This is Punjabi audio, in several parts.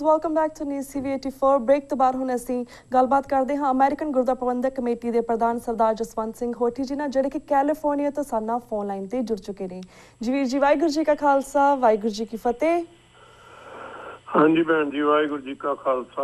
Welcome back to news CV 84 break ਤੋਂ ਬਾਅਦ ਹੁਣ ਅਸੀਂ ਗੱਲਬਾਤ ਕਰਦੇ ਹਾਂ ਅਮਰੀਕਨ ਗੁਰਦੁਆਰਾ ਪ੍ਰਬੰਧਕ ਕਮੇਟੀ ਦੇ ਪ੍ਰਧਾਨ ਸਰਦਾਰ ਜਸਵੰਤ ਸਿੰਘ ਹੋਠੀ ਜੀ ਨਾਲ ਜਿਹੜੇ ਕਿ ਕੈਲੀਫੋਰਨੀਆ ਤੋਂ ਸਾਡਾ ਫੋਨ ਲਾਈਨ ਤੇ ਜੁੜ ਚੁੱਕੇ ਨੇ। ਜੀ ਵੀਰ ਜੀ, ਵਾਹਿਗੁਰੂ ਜੀ ਕਾ ਖਾਲਸਾ ਵਾਹਿਗੁਰੂ ਜੀ ਕੀ ਫਤਿਹ। हाँ जी भैन जी, वाहिगुरू जी का खालसा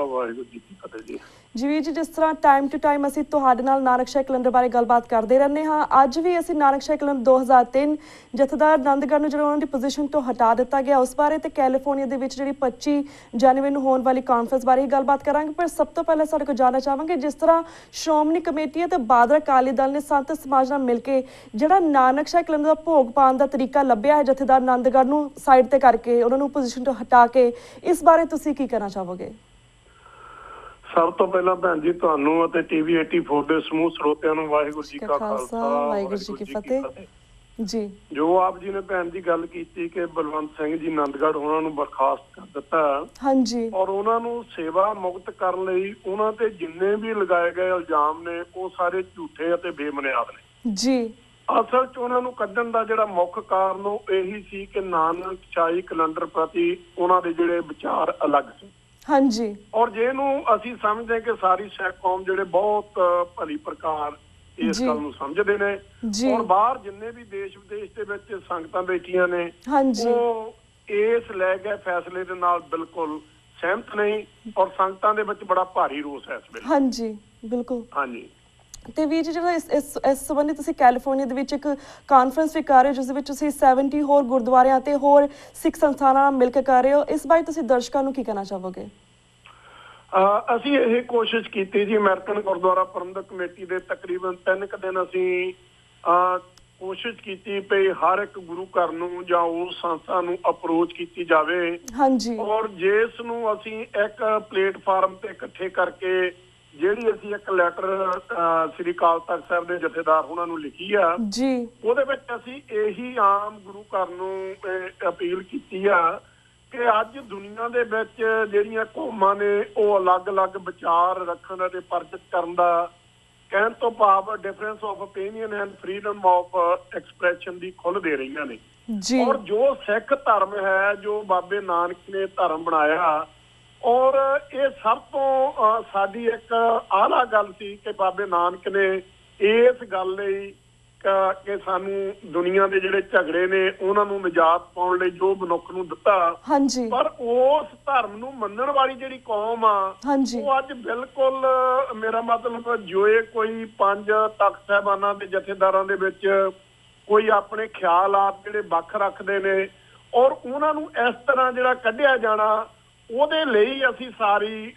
वाहिगुरू जी की फतेह जी। ਜੀ ਵੀਰ ਜੀ, ਜਿਸ ਤਰ੍ਹਾਂ ਟਾਈਮ ਟੂ ਟਾਈਮ ਅਸੀਂ ਤੁਹਾਡੇ ਨਾਲ ਨਾਨਕਸ਼ਾਹੀ ਕੈਲੰਡਰ ਬਾਰੇ ਗੱਲਬਾਤ ਕਰਦੇ ਰਹਿੰਦੇ ਹਾਂ, ਅੱਜ ਵੀ ਅਸੀਂ ਨਾਨਕਸ਼ਾਹੀ ਕੈਲੰਡਰ 2003 ਜਥੇਦਾਰ ਆਨੰਦਗੜ੍ਹ ਨੂੰ ਜਿਹੜਾ ਉਹਨਾਂ ਦੀ ਪੋਜੀਸ਼ਨ ਤੋਂ ਹਟਾ ਦਿੱਤਾ ਗਿਆ ਉਸ ਬਾਰੇ ਤੇ ਕੈਲੀਫੋਰਨੀਆ ਦੇ ਵਿੱਚ ਜਿਹੜੀ 25 ਜਨਵਰੀ ਨੂੰ ਹੋਣ ਵਾਲੀ ਕਾਨਫਰੰਸ ਬਾਰੇ ਗੱਲਬਾਤ ਕਰਾਂਗੇ। ਪਰ ਸਭ ਤੋਂ ਪਹਿਲਾਂ ਸਾਡੇ ਕੋਲ ਜਾਣਨਾ ਚਾਹਾਂਗੇ, ਜਿਸ ਤਰ੍ਹਾਂ ਸ਼੍ਰੋਮਣੀ ਕਮੇਟੀ ਅਤੇ ਬਾਦਲ ਅਕਾਲੀ ਦਲ ਨੇ ਸੰਤ ਸਮਾਜ ਨਾਲ ਮਿਲ ਕੇ ਜਿਹੜਾ ਨਾਨਕਸ਼ਾਹੀ ਕੈਲੰਡਰ ਦਾ ਭੋਗ ਪਾਉਣ ਦਾ ਤਰੀਕਾ ਲੱਭਿਆ ਹੈ ਜਥੇਦਾਰ ਆਨੰਦਗੜ੍ਹ ਨੂੰ ਸਾਈਡ ਤੇ ਕਰਕੇ ਉਹਨਾਂ ਨੂੰ ਪੋਜੀਸ਼ਨ ਤੋਂ ਹਟਾ ਕੇ, ਇਸ ਬਾਰੇ ਤੁਸੀਂ ਕੀ ਕਹਿਣਾ ਚਾਹੋਗੇ? ਸਭ ਤੋਂ ਪਹਿਲਾਂ ਭੈਣ ਜੀ ਤੁਹਾਨੂੰ ਅਤੇ TV 84 ਦੇ ਸਮੂਹ ਸਰੋਤਿਆਂ ਨੂੰ ਵਾਹਿਗੁਰੂ ਜੀ ਕਾ ਖਾਲਸਾ ਵਾਹਿਗੁਰੂ ਜੀ ਕੀ ਫਤਿਹ ਜੀ। ਜੋ ਆਪ ਜੀ ਨੇ ਭੈਣ ਜੀ ਗੱਲ ਕੀਤੀ ਕਿ ਬਲਵੰਤ ਸਿੰਘ ਜੀ ਆਨੰਦਗੜ੍ਹ ਉਹਨਾਂ ਨੂੰ ਬਰਖਾਸਤ ਕਰ ਦਿੱਤਾ, ਹਾਂਜੀ, ਔਰ ਉਹਨਾਂ ਨੂੰ ਸੇਵਾ ਮੁਕਤ ਕਰਨ ਲਈ ਉਹਨਾਂ ਤੇ ਜਿੰਨੇ ਵੀ ਲਗਾਏ ਗਏ ਇਲਜ਼ਾਮ ਨੇ ਉਹ ਸਾਰੇ ਝੂਠੇ ਅਤੇ ਬੇਬੁਨਿਆਦ ਨੇ ਜੀ। ਅਸਲ 'ਚ ਉਹਨਾਂ ਨੂੰ ਕੱਢਣ ਦਾ ਜਿਹੜਾ ਮੁੱਖ ਕਾਰਨ ਉਹ ਇਹੀ ਸੀ ਕਿ ਨਾਨਕਸ਼ਾਹੀ ਕੈਲੰਡਰ ਪ੍ਰਤੀ ਉਹਨਾਂ ਦੇ ਜਿਹੜੇ ਵਿਚਾਰ ਅਲੱਗ ਸੀ। ਹਾਂਜੀ, ਔਰ ਜਿਹਨੂੰ ਅਸੀਂ ਸਮਝਦੇ ਕਿ ਸਾਰੀ ਸਿੱਖ ਕੌਮ ਜਿਹੜੇ ਬਹੁਤ ਭਲੀ ਪ੍ਰਕਾਰ ਇਸ ਗੱਲ ਨੂੰ ਸਮਝਦੇ ਨੇ, ਔਰ ਬਾਹਰ ਜਿੰਨੇ ਵੀ ਦੇਸ਼ ਵਿਦੇਸ਼ ਦੇ ਵਿੱਚ ਸੰਗਤਾਂ ਬੈਠੀਆਂ ਨੇ ਉਹ ਇਸ ਲੈ ਗਏ ਫੈਸਲੇ ਦੇ ਨਾਲ ਬਿਲਕੁਲ ਸਹਿਮਤ ਨਹੀਂ, ਔਰ ਸੰਗਤਾਂ ਦੇ ਵਿੱਚ ਬੜਾ ਭਾਰੀ ਰੋਸ ਹੈ ਇਸ ਵੇਲੇ। ਹਾਂਜੀ ਬਿਲਕੁਲ। ਹਾਂਜੀ, ਤੇ ਵੀਰ ਜੀ, ਜਿਹੜਾ ਇਸ ਸੰਬੰਧੀ ਤੁਸੀਂ ਕੈਲੀਫੋਰਨੀਆ ਦੇ ਵਿੱਚ ਇੱਕ ਕਾਨਫਰੰਸ ਵੀ ਕਰ ਰਹੇ ਹੋ ਜਿਸ ਦੇ ਵਿੱਚ ਤੁਸੀਂ 70 ਹੋਰ ਗੁਰਦੁਆਰਿਆਂ ਤੇ ਹੋਰ ਸਿੱਖ ਸੰਸਥਾਨਾਂ ਨਾਲ ਮਿਲ ਕੇ ਕਰ ਰਹੇ ਹੋ, ਇਸ ਬਾਰੇ ਤੁਸੀਂ ਦਰਸ਼ਕਾਂ ਨੂੰ ਕੀ ਕਹਿਣਾ ਚਾਹੋਗੇ? ਅਸੀਂ ਇਹ ਕੋਸ਼ਿਸ਼ ਕੀਤੀ ਜੀ, ਅਮਰੀਕਨ ਗੁਰਦੁਆਰਾ ਪ੍ਰਬੰਧਕ ਕਮੇਟੀ ਦੇ ਤਕਰੀਬਨ 3 ਦਿਨ ਅਸੀਂ ਕੋਸ਼ਿਸ਼ ਕੀਤੀ ਵੀ ਹਰ ਇੱਕ ਗੁਰੂ ਘਰ ਨੂੰ ਜਾਂ ਉਸ ਸੰਸਥਾ ਨੂੰ ਅਪਰੋਚ ਕੀਤੀ ਜਾਵੇ। ਹਾਂਜੀ, ਔਰ ਜਿਸ ਨੂੰ ਅਸੀਂ ਇੱਕ ਪਲੇਟਫਾਰਮ ਤੇ ਇਕੱਠੇ ਕਰਕੇ ਜਿਹੜੀ ਅਸੀਂ ਇੱਕ ਲੈਟਰ ਸ੍ਰੀ ਅਕਾਲ ਤਖ਼ਤ ਸਾਹਿਬ ਦੇ ਜਥੇਦਾਰ ਉਹਨਾਂ ਨੂੰ ਲਿਖੀ ਆ ਜੀ, ਉਹਦੇ ਵਿੱਚ ਅਸੀਂ ਇਹੀ ਆਮ ਗੁਰੂ ਘਰ ਨੂੰ ਅਪੀਲ ਕੀਤੀ ਆ ਕਿ ਅੱਜ ਦੁਨੀਆ ਦੇ ਵਿੱਚ ਜਿਹੜੀਆਂ ਕੌਮਾਂ ਨੇ ਉਹ ਅਲੱਗ-ਅਲੱਗ ਵਿਚਾਰ ਰੱਖਣ ਅਤੇ ਪਰਚਿਤ ਕਰਨ ਦਾ ਕਹਿਣ ਤੋਂ ਭਾਵ difference of opinion and freedom of expression ਦੀ ਖੁੱਲ੍ਹ ਦੇ ਰਹੀਆਂ ਨੇ। ਔਰ ਜੋ ਸਿੱਖ ਧਰਮ ਹੈ, ਜੋ ਬਾਬੇ ਨਾਨਕ ਨੇ ਧਰਮ ਬਣਾਇਆ, ਔਰ ਇਹ ਸਭ ਤੋਂ ਸਾਡੀ ਇੱਕ ਆਲਾ ਗੱਲ ਸੀ ਕਿ ਬਾਬੇ ਨਾਨਕ ਨੇ ਇਸ ਗੱਲ ਲਈ ਕਿ ਸਾਨੂੰ ਦੁਨੀਆ ਦੇ ਜਿਹੜੇ ਝਗੜੇ ਨੇ ਉਹਨਾਂ ਨੂੰ ਨਿਜਾਤ ਪਾਉਣ ਲਈ ਜੋ ਮਨੁੱਖ ਨੂੰ ਦਿੱਤਾ, ਪਰ ਉਸ ਧਰਮ ਨੂੰ ਮੰਨਣ ਵਾਲੀ ਜਿਹੜੀ ਕੌਮ ਆ ਉਹ ਅੱਜ ਬਿਲਕੁਲ, ਮੇਰਾ ਮਤਲਬ ਜੋ ਕੋਈ 5 ਤਖ਼ਤ ਸਾਹਿਬਾਨਾਂ ਦੇ ਜਥੇਦਾਰਾਂ ਦੇ ਵਿੱਚ ਕੋਈ ਆਪਣੇ ਖਿਆਲਾਤ ਜਿਹੜੇ ਵੱਖ ਰੱਖਦੇ ਨੇ, ਔਰ ਉਹਨਾਂ ਨੂੰ ਇਸ ਤਰ੍ਹਾਂ ਜਿਹੜਾ ਕੱਢਿਆ ਜਾਣਾ, ਉਹਦੇ ਲਈ ਅਸੀਂ ਸਾਰੀ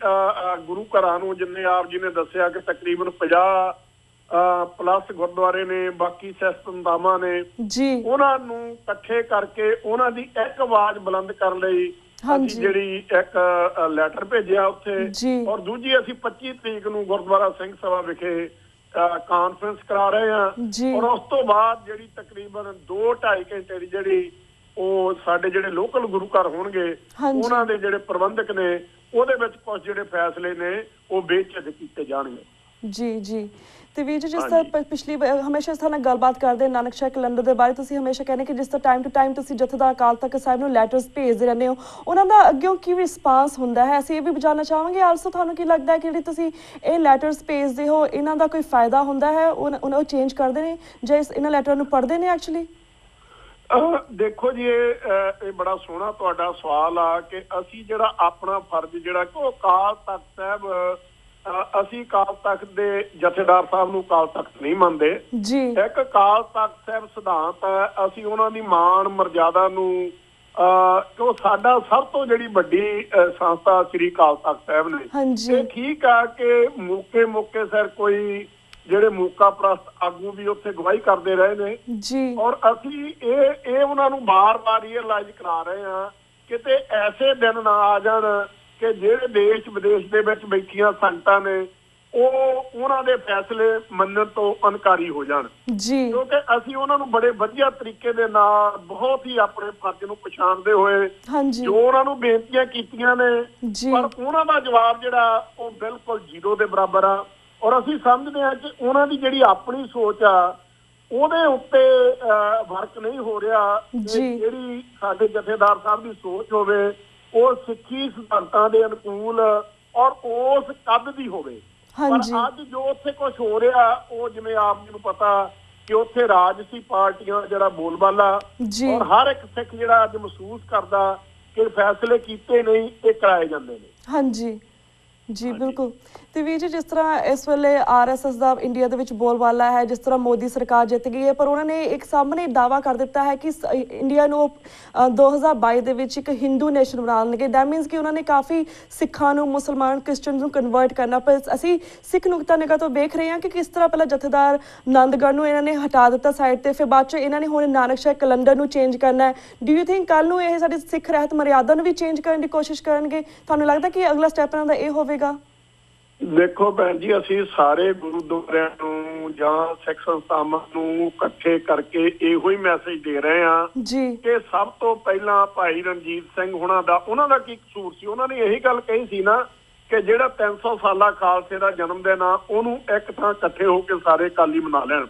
ਗੁਰੂ ਘਰਾਂ ਨੂੰ, ਜਿੰਨੇ ਆਪ ਜੀ ਨੇ ਦੱਸਿਆ ਕਿ ਤਕਰੀਬਨ 50+ ਗੁਰਦੁਆਰੇ ਨੇ, ਬਾਕੀ ਸੰਸਥਾਵਾਂ ਨੇ, ਉਹਨਾਂ ਨੂੰ ਇਕੱਠੇ ਕਰਕੇ ਉਹਨਾਂ ਦੀ ਇੱਕ ਆਵਾਜ਼ ਬੁਲੰਦ ਕਰਨ ਲਈ ਅਸੀਂ ਜਿਹੜੀ ਇੱਕ ਲੈਟਰ ਭੇਜਿਆ ਉੱਥੇ, ਔਰ ਦੂਜੀ ਅਸੀਂ 25 ਤਰੀਕ ਨੂੰ ਗੁਰਦੁਆਰਾ ਸਿੰਘ ਸਭਾ ਵਿਖੇ ਕਾਨਫਰੰਸ ਕਰਾ ਰਹੇ ਹਾਂ, ਔਰ ਉਸ ਤੋਂ ਬਾਅਦ ਜਿਹੜੀ ਤਕਰੀਬਨ 2-2.5 ਘੰਟੇ ਦੀ ਜਿਹੜੀ ਉਹ ਸਾਡੇ ਜਿਹੜੇ ਲੋਕਲ ਗੁਰੂ ਘਰ ਹੋਣਗੇ ਉਹਨਾਂ ਦੇ ਜਿਹੜੇ ਪ੍ਰਬੰਧਕ ਨੇ ਉਹਦੇ ਵਿੱਚ ਕੁਝ ਜਿਹੜੇ ਫੈਸਲੇ ਨੇ ਉਹ ਬੇਝਿਜਕ ਕੀਤੇ ਜਾਣਗੇ। ਜੀ ਜੀ। ਤੇ ਵੀਰ ਜੀ, ਜਿਸ ਤਰ੍ਹਾਂ ਪਿਛਲੀ ਹਮੇਸ਼ਾ ਇਸ ਤਰ੍ਹਾਂ ਗੱਲਬਾਤ ਕਰਦੇ ਨਾਨਕਸ਼ਾਹੀ ਕੈਲੰਡਰ ਦੇ ਬਾਰੇ, ਤੁਸੀਂ ਹਮੇਸ਼ਾ ਕਹਿੰਦੇ ਕਿ ਜਿਸ ਤਰ੍ਹਾਂ ਟਾਈਮ ਟੂ ਟਾਈਮ ਤੁਸੀਂ ਜਥੇਦਾਰ ਅਕਾਲ ਤਖ਼ਤ ਸਾਹਿਬ ਨੂੰ ਲੈਟਰਸ ਭੇਜਦੇ ਰਹਿੰਦੇ ਹੋ, ਉਹਨਾਂ ਦਾ ਅੱਗਿਓਂ ਕੀ ਰਿਸਪਾਂਸ ਹੁੰਦਾ ਹੈ? ਅਸੀਂ ਇਹ ਵੀ ਜਾਣਨਾ ਚਾਹਾਂਗੇ। ਆਲਸੋ ਤੁਹਾਨੂੰ ਕੀ ਲੱਗਦਾ ਹੈ ਕਿ ਜਿਹੜੀ ਤੁਸੀਂ ਇਹ ਲੈਟਰਸ ਭੇਜਦੇ ਹੋ, ਇਹਨਾਂ ਦਾ ਕੋਈ ਫਾਇਦਾ ਹੁੰਦਾ ਹੈ? ਉਹ ਚੇਂਜ ਕਰਦੇ ਨੇ ਜਾਂ ਇਹਨਾਂ ਲੈਟਰਾਂ ਨੂੰ ਪੜ੍ਹਦੇ ਨੇ ਐਕਚੁਅਲੀ? ਦੇਖੋ ਜੀ, ਇਹ ਬੜਾ ਸੋਹਣਾ ਤੁਹਾਡਾ ਸਵਾਲ ਆ ਕਿ ਅਸੀਂ ਜਿਹੜਾ ਆਪਣਾ ਫਰਜ਼ ਜਿਹੜਾ ਕਿ ਉਹ ਅਕਾਲ ਤਖ਼ਤ ਸਾਹਿਬ, ਅਸੀਂ ਅਕਾਲ ਤਖ਼ਤ ਦੇ ਜਥੇਦਾਰ ਸਾਹਿਬ ਨੂੰ ਅਕਾਲ ਤਖ਼ਤ ਨਹੀਂ ਮੰਨਦੇ ਜੀ। ਇੱਕ ਅਕਾਲ ਤਖ਼ਤ ਸਾਹਿਬ ਸਿਧਾਂਤ ਹੈ, ਅਸੀਂ ਉਹਨਾਂ ਦੀ ਮਾਣ ਮਰਜ਼ਾਦਾ ਨੂੰ ਕਿ ਸਾਡਾ ਸਭ ਤੋਂ ਜਿਹੜੀ ਵੱਡੀ ਸੰਸਥਾ ਸ੍ਰੀ ਅਕਾਲ ਤਖ਼ਤ ਸਾਹਿਬ ਨੇ। ਇਹ ਠੀਕ ਆ ਕਿ ਮੌਕੇ ਸਿਰ ਕੋਈ ਜਿਹੜੇ ਮੌਕਾ ਪ੍ਰਸਤ ਆਗੂ ਵੀ ਉੱਥੇ ਗਵਾਹੀ ਕਰਦੇ ਰਹੇ ਨੇ ਜੀ, ਔਰ ਅਸੀਂ ਇਹ ਉਹਨਾਂ ਨੂੰ ਬਾਰ-ਬਾਰ ਰਿਅਲਾਈਜ਼ ਕਰਾ ਰਹੇ ਹਾਂ ਕਿਤੇ ਐਸੇ ਦਿਨ ਨਾ ਆ ਜਾਣ ਕਿ ਜਿਹੜੇ ਦੇਸ਼ ਵਿਦੇਸ਼ ਦੇ ਵਿੱਚ ਬੈਠੀਆਂ ਸੰਗਤਾਂ ਨੇ ਉਹ ਉਹਨਾਂ ਦੇ ਫੈਸਲੇ ਮੰਨਣ ਤੋਂ ਇਨਕਾਰੀ ਹੋ ਜਾਣ ਜੀ, ਕਿਉਂਕਿ ਅਸੀਂ ਉਹਨਾਂ ਨੂੰ ਬੜੇ ਵਧੀਆ ਤਰੀਕੇ ਦੇ ਨਾਲ ਬਹੁਤ ਹੀ ਆਪਣੇ ਫਰਜ਼ ਨੂੰ ਪਛਾਣਦੇ ਹੋਏ ਜੋ ਉਹਨਾਂ ਨੂੰ ਬੇਨਤੀਆਂ ਕੀਤੀਆਂ ਨੇ, ਪਰ ਉਹਨਾਂ ਦਾ ਜਵਾਬ ਜਿਹੜਾ ਉਹ ਬਿਲਕੁਲ 0 ਦੇ ਬਰਾਬਰ ਆ। ਔਰ ਅਸੀਂ ਸਮਝਦੇ ਹਾਂ ਕਿ ਉਹਨਾਂ ਦੀ ਜਿਹੜੀ ਆਪਣੀ ਸੋਚ ਆ ਉਹਦੇ ਉੱਤੇ ਵਰਕ ਨਹੀਂ ਹੋ ਰਿਹਾ। ਜਿਹੜੀ ਸਾਡੇ ਜਥੇਦਾਰ ਸਾਹਿਬ ਦੀ ਸੋਚ ਹੋਵੇ ਉਹ ਸਿੱਖੀ ਸਿਧਾਂਤਾਂ ਦੇ ਅਨੁਕੂਲ ਔਰ ਉਸ ਕੱਦ ਦੀ ਹੋਵੇ। ਪਰ ਅੱਜ ਜੋ ਉੱਥੇ ਕੁਝ ਹੋ ਰਿਹਾ, ਉਹ ਜਿਵੇਂ ਆਪ ਜੀ ਨੂੰ ਪਤਾ ਕਿ ਉੱਥੇ ਰਾਜਸੀ ਪਾਰਟੀਆਂ ਜਿਹੜਾ ਬੋਲਬਾਲਾ ਔਰ ਹਰ ਇੱਕ ਸਿੱਖ ਜਿਹੜਾ ਅੱਜ ਮਹਿਸੂਸ ਕਰਦਾ ਕਿ ਫੈਸਲੇ ਕੀਤੇ ਨਹੀਂ ਤੇ ਕਰਾਏ ਜਾਂਦੇ ਨੇ। ਹਾਂਜੀ ਜੀ ਬਿਲਕੁਲ। ਤੇ ਵੀਰ ਜੀ, ਜਿਸ ਤਰ੍ਹਾਂ ਇਸ ਵੇਲੇ ਆਰਐਸਐਸ ਦਾ ਇੰਡੀਆ ਦੇ ਵਿੱਚ ਬੋਲਬਾਲਾ ਹੈ, ਜਿਸ ਤਰ੍ਹਾਂ ਮੋਦੀ ਸਰਕਾਰ ਜਿੱਤ ਗਈ ਹੈ, ਪਰ ਉਹਨਾਂ ਨੇ ਇੱਕ ਸਾਹਮਣੇ ਦਾਅਵਾ ਕਰ ਦਿੱਤਾ ਹੈ ਕਿ ਇੰਡੀਆ ਨੂੰ 2022 ਦੇ ਵਿੱਚ ਇੱਕ ਹਿੰਦੂ ਨੇਸ਼ਨ ਬਣਾਉਣਗੇ। ਦੈਟ ਮੀਨਸ ਕਿ ਉਹਨਾਂ ਨੇ ਕਾਫੀ ਸਿੱਖਾਂ ਨੂੰ, ਮੁਸਲਮਾਨ, ਕ੍ਰਿਸਚਨ ਨੂੰ ਕਨਵਰਟ ਕਰਨਾ। ਪਰ ਅਸੀਂ ਸਿੱਖ ਨੁਕਤਾ ਨਿਗਾਹ ਤੋਂ ਵੇਖ ਰਹੇ ਹਾਂ ਕਿ ਕਿਸ ਤਰ੍ਹਾਂ ਪਹਿਲਾਂ ਜਥੇਦਾਰ ਨੰਦਗੜ੍ਹ ਨੂੰ ਇਹਨਾਂ ਨੇ ਹਟਾ ਦਿੱਤਾ ਸਾਈਡ ਤੇ, ਫਿਰ ਬਾਅਦ 'ਚ ਇਹਨਾਂ ਨੇ ਹੁਣ ਨਾਨਕਸ਼ਾਹੀ ਕੈਲੰਡਰ ਨੂੰ ਚੇਂਜ ਕਰਨਾ ਹੈ। ਡੂ ਯੂ ਥਿੰਕ ਕੱਲ੍ਹ ਨੂੰ ਇਹ ਸਾਡੀ ਸਿੱਖ ਰਹਿਤ ਮਰਿਆਦਾ ਨੂੰ ਵੀ ਚੇਂਜ ਕਰਨ ਦੀ ਕੋਸ਼ਿਸ਼ ਕਰਨਗੇ? ਤੁਹਾਨੂੰ ਲੱਗਦਾ ਕਿ ਅਗਲਾ ਸਟੈਪ ਇਹਨਾਂ ਦਾ ਇਹ ਹੋਵੇਗਾ? ਦੇਖੋ ਭੈਣ ਜੀ, ਅਸੀਂ ਸਾਰੇ ਗੁਰਦੁਆਰਿਆਂ ਨੂੰ ਜਾਂ ਸਿੱਖ ਸੰਸਥਾਵਾਂ ਨੂੰ ਇਕੱਠੇ ਕਰਕੇ ਇਹੋ ਹੀ ਮੈਸੇਜ ਦੇ ਰਹੇ ਹਾਂ ਕਿ ਸਭ ਤੋਂ ਪਹਿਲਾਂ ਭਾਈ ਰਣਜੀਤ ਸਿੰਘ ਉਹਨਾਂ ਦਾ ਕੀ ਕਸੂਰ ਸੀ? ਉਹਨਾਂ ਨੇ ਇਹੀ ਗੱਲ ਕਹੀ ਸੀ ਨਾ ਕਿ ਜਿਹੜਾ 300 ਸਾਲਾ ਖਾਲਸੇ ਦਾ ਜਨਮ ਦਿਨ ਆ, ਉਹਨੂੰ ਇੱਕ ਥਾਂ ਇਕੱਠੇ ਹੋ ਕੇ ਸਾਰੇ ਅਕਾਲੀ ਮਨਾ ਲੈਣ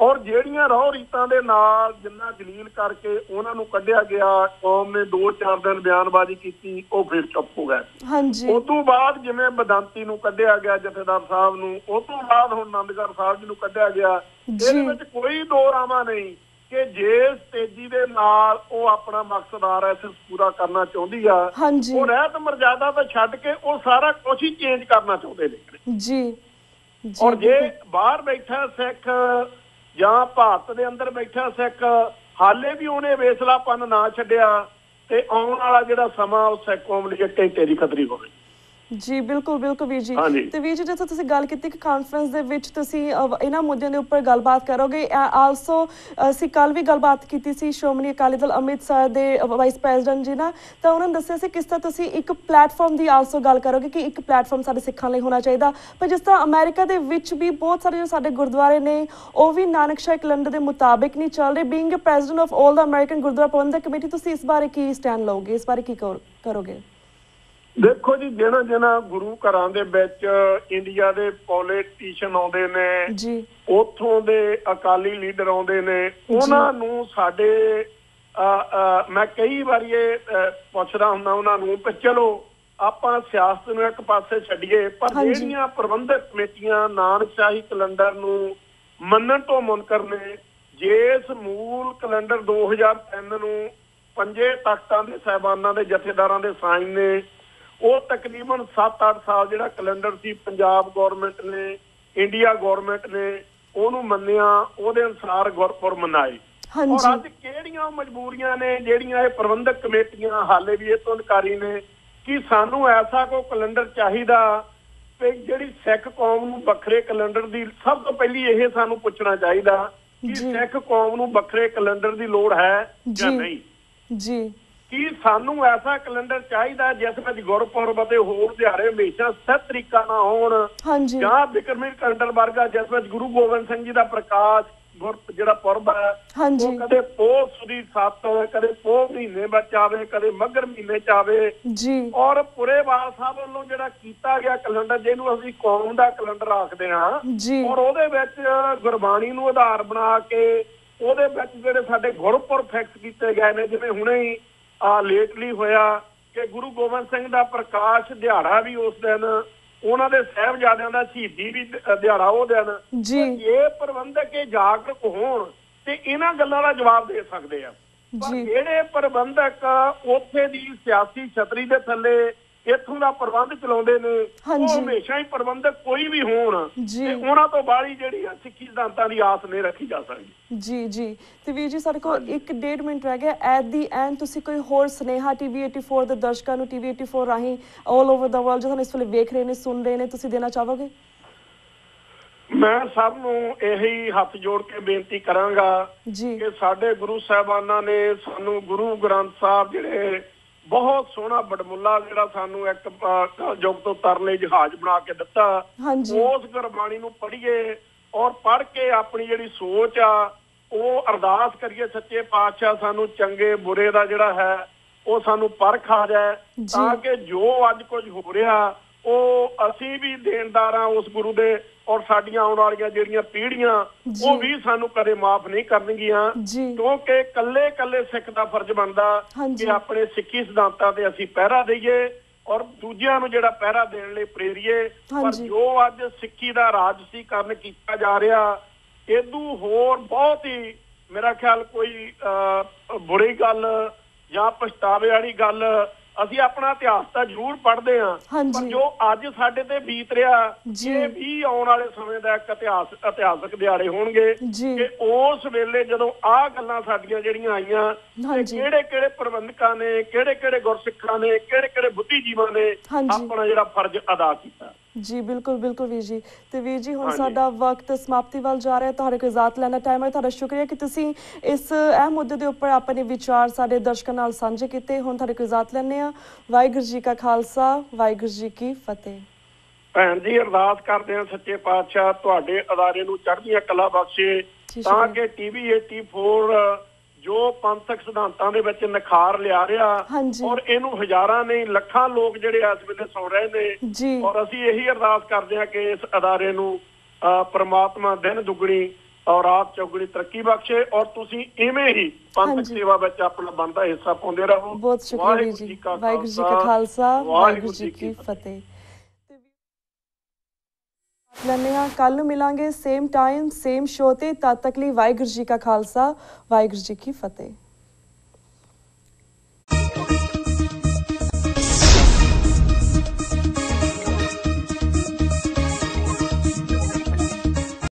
ਔਰ ਜਿਹੜੀਆਂ ਰਹੁ ਰੀਤਾਂ ਦੇ ਨਾਲ ਜਿੰਨਾ ਜਲੀਲ ਕਰਕੇ ਉਹਨਾਂ ਨੂੰ ਕੱਢਿਆ ਗਿਆ, ਕੌਮ ਨੇ 2-4 ਦਿਨ ਬਿਆਨਬਾਜ਼ੀ ਕੀਤੀ, ਉਹ ਫਿਰ ਚੁੱਪ ਹੋ ਗਏ। ਉਸ ਤੋਂ ਬਾਅਦ ਜਿਵੇਂ ਬਦੰਤੀ ਨੂੰ ਕੱਢਿਆ ਗਿਆ, ਜਥੇਦਾਰ ਸਾਹਿਬ ਨੂੰ, ਉਸ ਤੋਂ ਬਾਅਦ ਹੁਣ ਆਨੰਦਗੜ੍ਹ ਸਾਹਿਬ ਜੀ ਨੂੰ ਕੱਢਿਆ ਗਿਆ। ਇਹਦੇ ਵਿੱਚ ਕੋਈ ਦੋ ਰਾਵਾਂ ਨਹੀਂ ਕਿ ਜਿਸ ਤੇਜ਼ੀ ਦੇ ਨਾਲ ਉਹ ਆਪਣਾ ਮਕਸਦ ਆਰਐਸਐਸ ਪੂਰਾ ਕਰਨਾ ਚਾਹੁੰਦੀ ਆ, ਉਹ ਰਹਿਤ ਮਰਜ਼ਾਦਾ ਤੋਂ ਛੱਡ ਕੇ ਉਹ ਸਾਰਾ ਕੁਝ ਹੀ ਚੇਂਜ ਕਰਨਾ ਚਾਹੁੰਦੇ ਨੇ। ਔਰ ਜੇ ਬਾਹਰ ਬੈਠਾ ਸਿੱਖ ਜਾਂ ਭਾਰਤ ਦੇ ਅੰਦਰ ਬੈਠਾ ਸਿੱਖ ਹਾਲੇ ਵੀ ਉਹਨੇ ਵੇਸਲਾਪਨ ਨਾ ਛੱਡਿਆ ਤੇ ਆਉਣ ਵਾਲਾ ਜਿਹੜਾ ਸਮਾਂ ਉਹ ਸਿੱਖ ਕੌਮ ਲਈ ਘੰਟੇ ਦੀ ਖਤਰੀ ਹੋਵੇ। ਜੀ ਬਿਲਕੁਲ ਬਿਲਕੁਲ ਵੀਰ ਜੀ। ਤੇ ਵੀਰ ਜੀ, ਜਿਵੇਂ ਤੁਸੀਂ ਗੱਲ ਕੀਤੀ ਕਿ ਕਾਨਫਰੰਸ ਦੇ ਵਿੱਚ ਤੁਸੀਂ ਇਹਨਾਂ ਮੁੱਦਿਆਂ ਦੇ ਉੱਪਰ ਗੱਲਬਾਤ ਕਰੋਗੇ। ਆਲਸੋ ਅਸੀਂ ਕੱਲ੍ਹ ਵੀ ਗੱਲਬਾਤ ਕੀਤੀ ਸੀ ਸ਼੍ਰੋਮਣੀ ਅਕਾਲੀ ਦਲ ਅੰਮ੍ਰਿਤਸਰ ਦੇ ਵਾਈਸ ਪ੍ਰੈਜ਼ੀਡੈਂਟ ਜੀ ਨਾਲ, ਤਾਂ ਉਹਨਾਂ ਨੇ ਦੱਸਿਆ ਸੀ ਕਿਸ ਤਰ੍ਹਾਂ ਤੁਸੀਂ ਇੱਕ ਪਲੇਟਫਾਰਮ ਦੀ ਆਲਸੋ ਗੱਲ ਕਰੋਗੇ ਕਿ ਇੱਕ ਪਲੇਟਫਾਰਮ ਸਾਡੇ ਸਿੱਖਾਂ ਲਈ ਹੋਣਾ ਚਾਹੀਦਾ। ਪਰ ਜਿਸ ਤਰ੍ਹਾਂ ਅਮਰੀਕਾ ਦੇ ਵਿੱਚ ਵੀ ਬਹੁਤ ਸਾਰੇ ਜੋ ਸਾਡੇ ਗੁਰਦੁਆਰੇ ਨੇ ਉਹ ਵੀ ਨਾਨਕਸ਼ਾਹੀ ਕੈਲੰਡਰ ਦੇ ਮੁਤਾਬਿਕ ਨਹੀਂ ਚੱਲ ਰਹੇ। Being a president of all the American Gurdwara Prabandhak Committee, ਤੁਸੀਂ ਇਸ ਬਾਰੇ ਕੀ ਸਟੈਂਡ ਲਓਗੇ? ਇਸ ਬਾਰੇ ਕੀ ਕਰੋਗੇ? ਦੇਖੋ ਜੀ, ਜਿਹਨਾਂ ਗੁਰੂ ਘਰਾਂ ਦੇ ਵਿੱਚ ਇੰਡੀਆ ਦੇ ਪੋਲੀਟੀਸ਼ੀਅਨ ਆਉਂਦੇ ਨੇ, ਉੱਥੋਂ ਦੇ ਅਕਾਲੀ ਲੀਡਰ ਆਉਂਦੇ ਨੇ, ਉਹਨਾਂ ਨੂੰ ਸਾਡੇ ਮੈਂ ਕਈ ਵਾਰੀ ਇਹ ਪੁੱਛਦਾ ਹੁੰਦਾ ਉਹਨਾਂ ਨੂੰ ਕਿ ਚਲੋ ਆਪਾਂ ਸਿਆਸਤ ਨੂੰ ਇੱਕ ਪਾਸੇ ਛੱਡੀਏ, ਪਰ ਜਿਹੜੀਆਂ ਪ੍ਰਬੰਧਕ ਕਮੇਟੀਆਂ ਨਾਨਕਸ਼ਾਹੀ ਕੈਲੰਡਰ ਨੂੰ ਮੰਨਣ ਤੋਂ ਮੁਨਕਰ ਨੇ, ਜਿਸ ਮੂਲ ਕੈਲੰਡਰ 2003 ਨੂੰ 5 ਤਖਤਾਂ ਦੇ ਸਾਹਿਬਾਨਾਂ ਦੇ ਜਥੇਦਾਰਾਂ ਦੇ ਸਾਈਨ ਨੇ, ਉਹ ਤਕਰੀਬਨ 7-8 ਸਾਲ ਜਿਹੜਾ ਕੈਲੰਡਰ ਸੀ ਪੰਜਾਬ ਗੌਰਮੈਂਟ ਨੇ, ਇੰਡੀਆ ਗੌਰਮੈਂਟ ਨੇ ਉਹਨੂੰ ਮੰਨਿਆ, ਉਹਦੇ ਅਨੁਸਾਰ ਗੁਰਪੁਰਬ ਮਨਾਏ। ਔਰ ਅੱਜ ਕਿਹੜੀਆਂ ਮਜਬੂਰੀਆਂ ਨੇ ਜਿਹੜੀਆਂ ਇਹ ਪ੍ਰਬੰਧਕ ਕਮੇਟੀਆਂ ਹਾਲੇ ਵੀ ਇਹ ਤੋਂ ਇਨਕਾਰੀ ਨੇ ਕਿ ਸਾਨੂੰ ਐਸਾ ਕੋਈ ਕੈਲੰਡਰ ਚਾਹੀਦਾ ਕਿ ਜਿਹੜੀ ਸਿੱਖ ਕੌਮ ਨੂੰ ਵੱਖਰੇ ਕੈਲੰਡਰ ਦੀ, ਸਭ ਤੋਂ ਪਹਿਲੀ ਇਹ ਸਾਨੂੰ ਪੁੱਛਣਾ ਚਾਹੀਦਾ ਕਿ ਸਿੱਖ ਕੌਮ ਨੂੰ ਵੱਖਰੇ ਕੈਲੰਡਰ ਦੀ ਲੋੜ ਹੈ ਜਾਂ ਨਹੀਂ। ਕੀ ਸਾਨੂੰ ਐਸਾ ਕੈਲੰਡਰ ਚਾਹੀਦਾ ਜਿਸ ਵਿੱਚ ਗੁਰਪੁਰਬ ਅਤੇ ਹੋਰ ਦਿਹਾੜੇ ਹਮੇਸ਼ਾ ਸਹੀ ਤਰੀਕਾ ਨਾਲ ਹੋਣ, ਜਾਂ ਬਿਕਰਮੀ ਕੈਲੰਡਰ ਵਰਗਾ ਜਿਸ ਵਿੱਚ ਗੁਰੂ ਗੋਬਿੰਦ ਸਿੰਘ ਜੀ ਦਾ ਪ੍ਰਕਾਸ਼ ਜਿਹੜਾ ਪੁਰਬ ਹੈ ਉਹ ਕਦੇ ਪੋਹ ਸੁਦੀ 7, ਕਦੇ ਪੋਹ ਮਹੀਨੇ ਵਿੱਚ ਆਵੇ, ਕਦੇ ਮੱਘਰ ਮਹੀਨੇ ਚ ਆਵੇ। ਔਰ ਪੁਰੇਵਾਲ ਸਾਹਿਬ ਵੱਲੋਂ ਜਿਹੜਾ ਕੀਤਾ ਗਿਆ ਕੈਲੰਡਰ, ਜਿਹਨੂੰ ਅਸੀਂ ਕੌਮ ਦਾ ਕੈਲੰਡਰ ਆਖਦੇ ਹਾਂ, ਔਰ ਉਹਦੇ ਵਿੱਚ ਗੁਰਬਾਣੀ ਨੂੰ ਆਧਾਰ ਬਣਾ ਕੇ ਉਹਦੇ ਵਿੱਚ ਜਿਹੜੇ ਸਾਡੇ ਗੁਰਪੁਰਬ ਫਿਕਸ ਕੀਤੇ ਗਏ ਨੇ, ਜਿਵੇਂ ਹੁਣੇ ਹੀ ਲੇਟਲੀ ਹੋਇਆ ਕਿ ਗੁਰੂ ਗੋਬਿੰਦ ਸਿੰਘ ਦਾ ਪ੍ਰਕਾਸ਼ ਦਿਹਾੜਾ ਵੀ ਉਸ ਦਿਨ, ਉਹਨਾਂ ਦੇ ਸਾਹਿਬਜ਼ਾਦਿਆਂ ਦਾ ਸ਼ਹੀਦੀ ਵੀ ਦਿਹਾੜਾ ਉਹ ਦਿਨ। ਇਹ ਪ੍ਰਬੰਧਕ ਇਹ ਜਾਗਰੂਕ ਹੋਣ ਤੇ ਇਹਨਾਂ ਗੱਲਾਂ ਦਾ ਜਵਾਬ ਦੇ ਸਕਦੇ ਆ। ਪਰ ਜਿਹੜੇ ਪ੍ਰਬੰਧਕ ਉੱਥੇ ਦੀ ਸਿਆਸੀ ਛਤਰੀ ਦੇ ਥੱਲੇ ਇੱਥੋਂ ਦਾ ਪ੍ਰਬੰਧ ਚਲਾਉਂਦੇ ਨੇ, ਉਹ ਹਮੇਸ਼ਾ ਹੀ ਪ੍ਰਬੰਧਕ ਕੋਈ ਵੀ ਹੋਣ ਤੇ ਉਹਨਾਂ ਤੋਂ ਬਾਹਲੀ ਜਿਹੜੀ ਆ ਸਿੱਖੀ ਸਿਧਾਂਤਾਂ ਦੀ ਆਸ ਨਹੀਂ ਰੱਖੀ ਜਾ ਸਕਦੀ। ਜੀ ਤੇ ਵੀਰ ਜੀ, ਸਾਡੇ ਕੋਲ 1-1.5 ਮਿੰਟ ਰਹਿ ਗਿਆ। ਐਟ ਦੀ ਐਂਡ ਤੁਸੀਂ ਕੋਈ ਹੋਰ ਸੁਨੇਹਾ TV 84 ਦੇ ਦਰਸ਼ਕਾਂ ਨੂੰ, TV 84 ਰਾਹੀਂ ਆਲ ਓਵਰ ਦਾ ਵਰਲਡ ਜੋ ਤੁਹਾਨੂੰ ਇਸ ਵੇਲੇ ਵੇਖ ਰਹੇ ਨੇ, ਸੁਣ ਰਹੇ ਨੇ, ਤੁਸੀਂ ਦੇਣਾ ਚਾਹੋਗੇ? ਮੈਂ ਸਭ ਨੂੰ ਇਹੀ ਹੱਥ ਜੋੜ ਕੇ ਬੇਨਤੀ ਕਰਾਂਗਾ ਕਿ ਸਾਡੇ ਗੁਰੂ ਸਾਹਿਬਾਨਾਂ ਨੇ ਸਾਨੂੰ ਗੁਰੂ ਗ੍ਰੰਥ ਸਾਹਿਬ ਜਿਹੜੇ ਬਹੁਤ ਸੋਹਣਾ ਬੜਮੁੱਲਾ ਜਿਹੜਾ ਸਾਨੂੰ ਇੱਕ ਯੁੱਗ ਤੋਂ ਤਰਲੇ ਜਹਾਜ਼ ਬਣਾ ਕੇ ਦਿੱਤਾ, ਉਸ ਗੁਰਬਾਣੀ ਨੂੰ ਪੜ੍ਹੀਏ ਔਰ ਪੜ੍ਹ ਕੇ ਆਪਣੀ ਜਿਹੜੀ ਸੋਚ ਆ ਉਹ ਅਰਦਾਸ ਕਰੀਏ ਸੱਚੇ ਪਾਤਸ਼ਾਹ ਸਾਨੂੰ ਚੰਗੇ ਬੁਰੇ ਦਾ ਜਿਹੜਾ ਹੈ ਉਹ ਸਾਨੂੰ ਪਰਖ ਆ ਜਾਏ, ਤਾਂ ਕਿ ਜੋ ਅੱਜ ਕੁਝ ਹੋ ਰਿਹਾ ਉਹ ਅਸੀਂ ਵੀ ਦੇਣਦਾਰ ਹਾਂ ਉਸ ਗੁਰੂ ਦੇ ਔਰ ਸਾਡੀਆਂ ਆਉਣ ਵਾਲੀਆਂ ਜਿਹੜੀਆਂ ਪੀੜ੍ਹੀਆਂ ਉਹ ਵੀ ਸਾਨੂੰ ਕਦੇ ਮਾਫ ਨਹੀਂ ਕਰਨਗੀਆਂ, ਕਿਉਂਕਿ ਕੱਲੇ ਕੱਲੇ ਸਿੱਖ ਦਾ ਫਰਜ਼ ਬਣਦਾ ਕਿ ਆਪਣੇ ਸਿੱਖੀ ਸਿਧਾਂਤਾਂ ਤੇ ਅਸੀਂ ਪਹਿਰਾ ਦਈਏ ਔਰ ਦੂਜਿਆਂ ਨੂੰ ਜਿਹੜਾ ਪਹਿਰਾ ਦੇਣ ਲਈ ਪ੍ਰੇਰੀਏ। ਪਰ ਜੋ ਅੱਜ ਸਿੱਖੀ ਦਾ ਰਾਜਸੀਕਰਨ ਕੀਤਾ ਜਾ ਰਿਹਾ, ਇਹਦੂ ਹੋਰ ਬਹੁਤ ਹੀ ਮੇਰਾ ਖਿਆਲ ਕੋਈ ਬੁਰੀ ਗੱਲ ਜਾਂ ਪਛਤਾਵੇ ਵਾਲੀ ਗੱਲ, ਅਸੀਂ ਆਪਣਾ ਇਤਿਹਾਸ ਤਾਂ ਜ਼ਰੂਰ ਪੜ੍ਹਦੇ ਹਾਂ, ਪਰ ਜੋ ਅੱਜ ਸਾਡੇ ਤੇ ਬੀਤ ਰਿਹਾ ਇਹ ਵੀ ਆਉਣ ਵਾਲੇ ਸਮੇਂ ਦਾ ਇੱਕ ਇਤਿਹਾਸਕ ਦਿਹਾੜੇ ਹੋਣਗੇ ਕਿ ਉਸ ਵੇਲੇ ਜਦੋਂ ਆਹ ਗੱਲਾਂ ਸਾਡੀਆਂ ਜਿਹੜੀਆਂ ਆਈਆਂ, ਕਿਹੜੇ ਕਿਹੜੇ ਪ੍ਰਬੰਧਕਾਂ ਨੇ, ਕਿਹੜੇ ਕਿਹੜੇ ਗੁਰਸਿੱਖਾਂ ਨੇ, ਕਿਹੜੇ ਕਿਹੜੇ ਬੁੱਧੀਜੀਵਾਂ ਨੇ ਆਪਣਾ ਜਿਹੜਾ ਫਰਜ਼ ਅਦਾ ਕੀਤਾ। जी बिल्कुल बिल्कुल वीर जी। तो वीर जी हुण साडा वक्त समाप्ति वाल जा रहा है, तुहाडे कोल इजाजत लैण दा टाइम है। तुहाडा शुक्रिया कि तुसीं इस अहम मुद्दे दे उपर अपने विचार साडे दर्शकां नाल सांझे कीते। हुण तुहाडे कोल इजाजत लैंदे आ। वाहिगुरू जी का खालसा, वाहिगुरू जी की फतेह। भैन जी अरदास करदे हां सच्चे पातशाह तुहाडे अदारे नूं चढ़दियां कला बख्शे, तां कि TV 84 जो पंथक सिद्धांतां दे विच निखार लिया रहा और इनू हजारां नहीं लखां लोग जिहड़े इस वेले सुन रहे ने, और असीं यही अरदास करदे हां कि इस अदारे नू परमात्मा दिन दुगणी और रात चौगुणी तरक्की बख्शे और तुसीं इवें ही पंथक सेवा विच अपना बनदा हिस्सा पाउंदे रहो। बहुत शुक्रिया जी। वाहिगुरू जी का खालसा, वाहिगुरू जी की फतेह। ਲੈਂਦੇ ਹਾਂ, ਕੱਲ ਨੂੰ ਮਿਲਾਂਗੇ ਸੇਮ ਟਾਈਮ ਸੇਮ ਸ਼ੋ ਤੇ। ਤਦ ਤੱਕ ਲਈ ਵਾਹਿਗੁਰੂ ਜੀ ਕਾ ਖਾਲਸਾ, ਵਾਹਿਗੁਰੂ ਜੀ ਕੀ ਫਤਿਹ।